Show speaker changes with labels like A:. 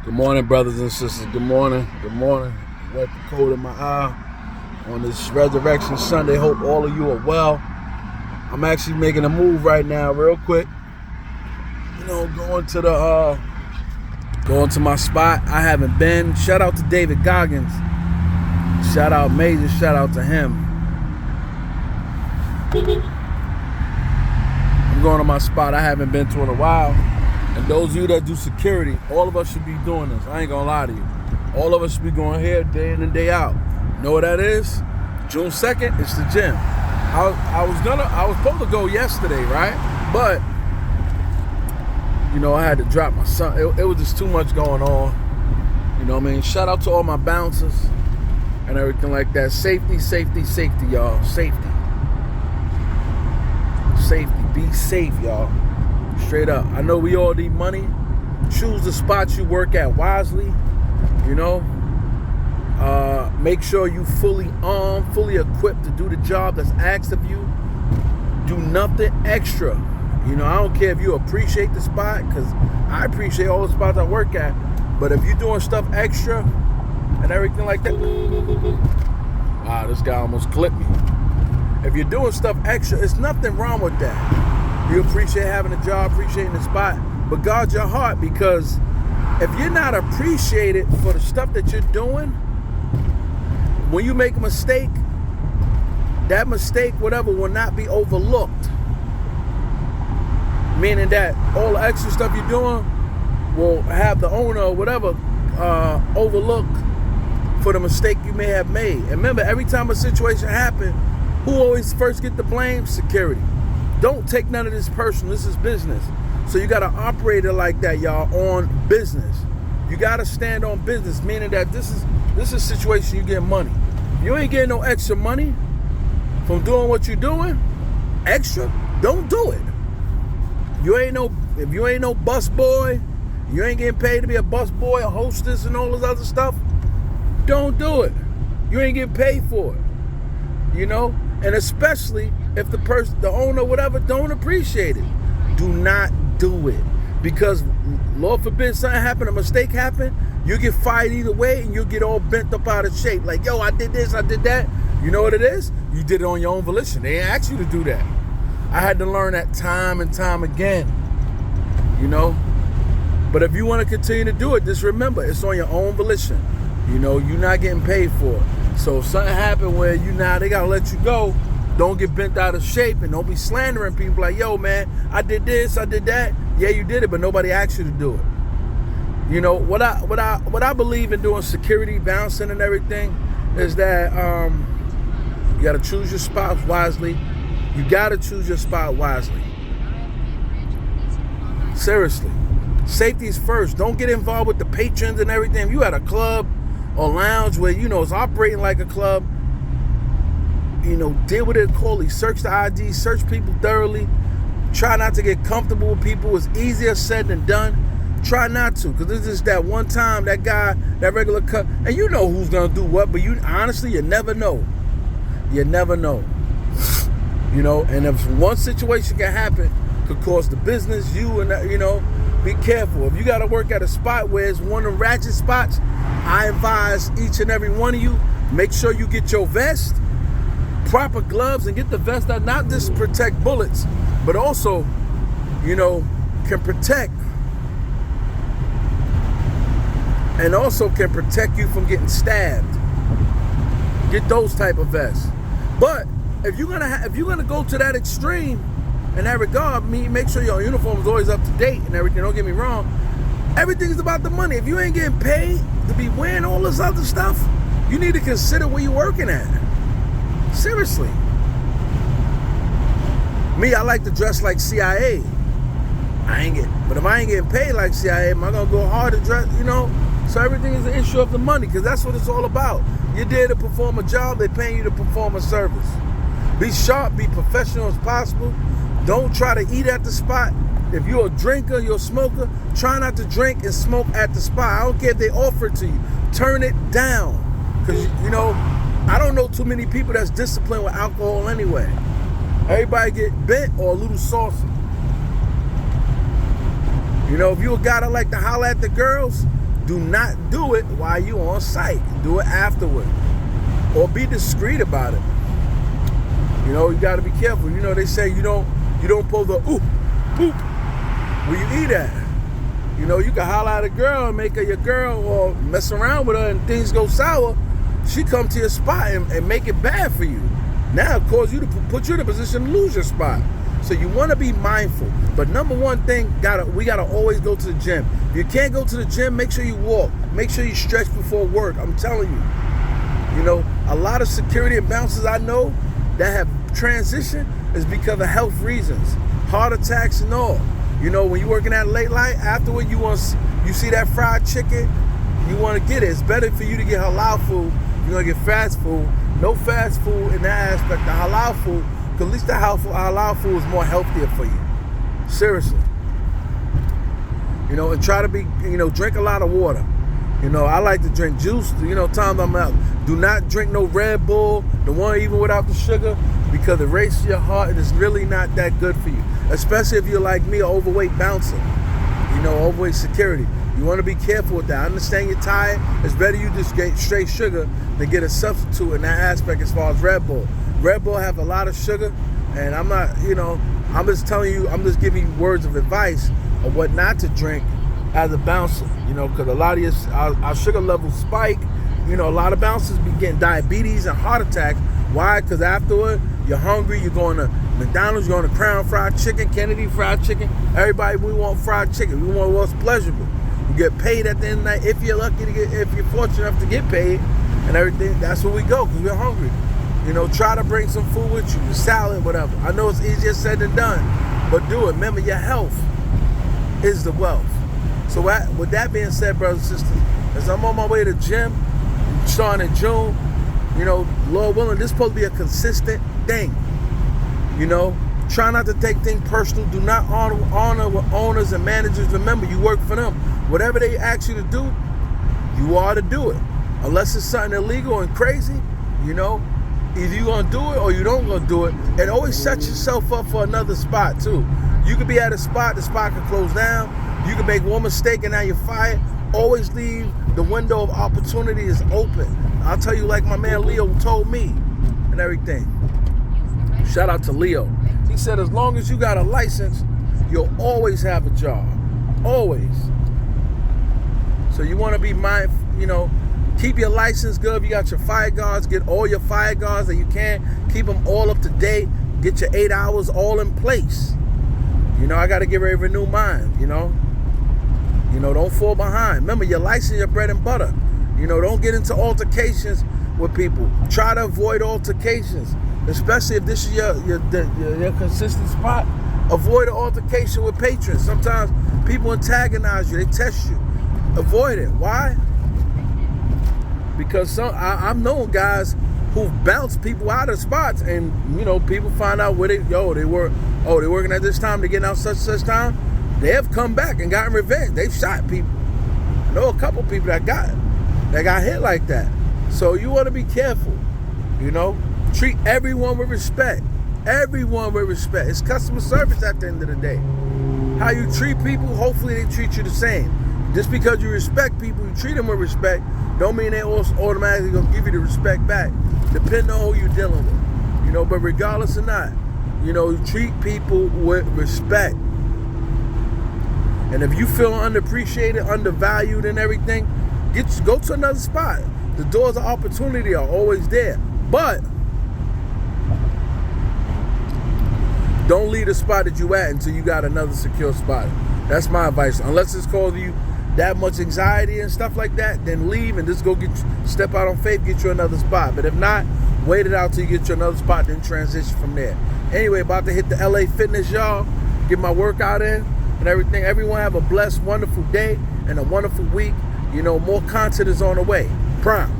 A: Good morning, brothers and sisters. Good morning. Good morning. Wipe the cold in my eye on this Resurrection Sunday. Hope all of you are well. I'm actually making a move right now, real quick. Going to my spot. I haven't been. Shout out to David Goggins. Shout out Major. Shout out to him. I'm going to my spot I haven't been to in a while. And those of you that do security, all of us should be doing this. I ain't gonna lie to you. All of us should be going here day in and day out. You know what that is? June 2nd, it's the gym. I was supposed to go yesterday, right? But, I had to drop my son. It was just too much going on. You know what I mean? Shout out to all my bouncers and everything like that. Safety, safety, safety, y'all. Safety. Safety. Be safe, y'all. Straight up. I know we all need money. Choose the spots you work at wisely. Make sure you fully armed, fully equipped to do the job that's asked of you. Do nothing extra. I don't care if you appreciate the spot, because I appreciate all the spots I work at. But if you're doing stuff extra and everything like that, wow, this guy almost clipped me. If you're doing stuff extra, it's nothing wrong with that. You appreciate having a job, appreciating the spot, but guard your heart, because if you're not appreciated for the stuff that you're doing, when you make a mistake, that mistake, whatever, will not be overlooked. Meaning that all the extra stuff you're doing will have the owner or whatever overlook for the mistake you may have made. And remember, every time a situation happens, who always first get the blame? Security. Don't take none of this personal. This is business. So you got to operate it like that, y'all, on business. You got to stand on business, meaning that this is a situation you get money. You ain't getting no extra money from doing what you're doing. Extra, don't do it. If you ain't no bus boy, you ain't getting paid to be a bus boy, a hostess, and all this other stuff, don't do it. You ain't getting paid for it. And especially if the owner, whatever, don't appreciate it. Do not do it. Because, Lord forbid, something happen, a mistake happen, you get fired either way, and you'll get all bent up out of shape. Like, yo, I did this, I did that. You know what it is? You did it on your own volition. They ain't asked you to do that. I had to learn that time and time again. But if you want to continue to do it, just remember, it's on your own volition. You're not getting paid for it. So if something happened where they gotta let you go, don't get bent out of shape, and don't be slandering people like, yo, man, I did this, I did that. Yeah, you did it, but nobody asked you to do it. What I believe in doing security, bouncing and everything is that you gotta choose your spots wisely. You gotta choose your spot wisely. Seriously. Safety's first. Don't get involved with the patrons and everything. If you at a club or lounge where, it's operating like a club, deal with it accordingly. Search the ID, search people thoroughly. Try not to get comfortable with people. It's easier said than done. Try not to, because this is that one time, that guy, that regular cut, and you know who's going to do what, but honestly, you never know. You never know. And if one situation can happen, could cause the business, you and, be careful. If you got to work at a spot where it's one of the ratchet spots, I advise each and every one of you, make sure you get your vest, proper gloves, and get the vest that not just protect bullets, but also, can protect, and also can protect you from getting stabbed. Get those type of vests. But if you're gonna go to that extreme in that regard, make sure your uniform is always up to date and everything. Don't get me wrong. Everything is about the money. If you ain't getting paid to be wearing all this other stuff, you need to consider where you're working at. Seriously. Me, I like to dress like CIA. But if I ain't getting paid like CIA, am I gonna go hard to dress, So everything is an issue of the money, because that's what it's all about. You're there to perform a job, they're paying you to perform a service. Be sharp, be professional as possible. Don't try to eat at the spot. If you're a drinker, you're a smoker, try not to drink and smoke at the spot. I don't care if they offer it to you. Turn it down. Because, I don't know too many people that's disciplined with alcohol anyway. Everybody get bent or a little saucy. If you a guy that like to holler at the girls, do not do it while you on site. Do it afterward. Or be discreet about it. You know, you gotta be careful. You know, they say you don't pull the ooh, poop where you eat at. You know, you can holler at a girl and make her your girl, or mess around with her and things go sour. She come to your spot and make it bad for you. Now, of course, put you in a position to lose your spot. So you want to be mindful. But number one thing, we gotta always go to the gym. If you can't go to the gym, make sure you walk. Make sure you stretch before work. I'm telling you. You know, a lot of security and bouncers I know that have transitioned is because of health reasons, heart attacks and all. You know, when you're working at late light, afterward you see that fried chicken, you want to get it. It's better for you to get halal food. You're going to get fast food. No fast food in that aspect. The halal food, because at least the halal food is more healthier for you. Seriously. You know, and try to be, you know, drink a lot of water. You know, I like to drink juice. You know, times I'm out. Do not drink no Red Bull, the one even without the sugar, because it races your heart and it's really not that good for you. Especially if you're like me, an overweight bouncer. You know, overweight security. You want to be careful with that. I understand you're tired. It's better you just get straight sugar than get a substitute in that aspect as far as Red Bull. Red Bull have a lot of sugar, and I'm not, you know, I'm just telling you, I'm just giving you words of advice of what not to drink as a bouncer, you know, because a lot of our sugar levels spike. You know, a lot of bouncers be getting diabetes and heart attacks. Why? Because afterward, you're hungry, you're going to McDonald's, you're going to Crown Fried Chicken, Kennedy Fried Chicken. Everybody, we want fried chicken. We want what's pleasurable. You get paid at the end of the night, if you're lucky to get, if you're fortunate enough to get paid and everything. That's where we go, because we're hungry. You know, try to bring some food with you, salad, whatever. I know it's easier said than done, but do it. Remember, your health is the wealth. So with that being said, brothers and sisters, as I'm on my way to the gym, starting in June, you know, Lord willing, this is supposed to be a consistent thing. You know, try not to take things personal. Do not honor with owners and managers. Remember, you work for them. Whatever they ask you to do, you are to do it. Unless it's something illegal and crazy, you know, either you're going to do it or you don't going to do it. And always set yourself up for another spot, too. You could be at a spot, the spot could close down. You can make one mistake and now you're fired. Always leave the window of opportunity is open. I'll tell you, like my man Leo told me and everything. Shout out to Leo. He said, as long as you got a license, you'll always have a job. Always. So you want to be mindful, you know, keep your license good. If you got your fire guards, get all your fire guards that you can. Keep them all up to date. Get your 8 hours all in place. You know, I got to get ready to renew mine, you know. You know, don't fall behind. Remember, your license, your bread and butter. You know, don't get into altercations with people. Try to avoid altercations, especially if this is your consistent spot. Avoid an altercation with patrons. Sometimes people antagonize you. They test you. Avoid it. Why? Because I've known guys who bounce people out of spots, and you know, people find out where they working at this time, they getting out such time. They have come back and gotten revenge. They've shot people. I know a couple people that got hit like that. So you want to be careful. You know, treat everyone with respect. Everyone with respect. It's customer service at the end of the day. How you treat people, hopefully they treat you the same. Just because you respect people, you treat them with respect, don't mean they also automatically gonna give you the respect back, depending on who you're dealing with. You know, but regardless or not, you know, you treat people with respect. And if you feel underappreciated, undervalued and everything, go to another spot. The doors of opportunity are always there. But don't leave the spot that you at until you got another secure spot. That's my advice. Unless it's causing you that much anxiety and stuff like that, then leave and just go step out on faith, get you another spot. But if not, wait it out till you get you another spot, then transition from there. Anyway, about to hit the LA Fitness, y'all. Get my workout in and everything. Everyone have a blessed, wonderful day and a wonderful week. You know, more content is on the way. Prime.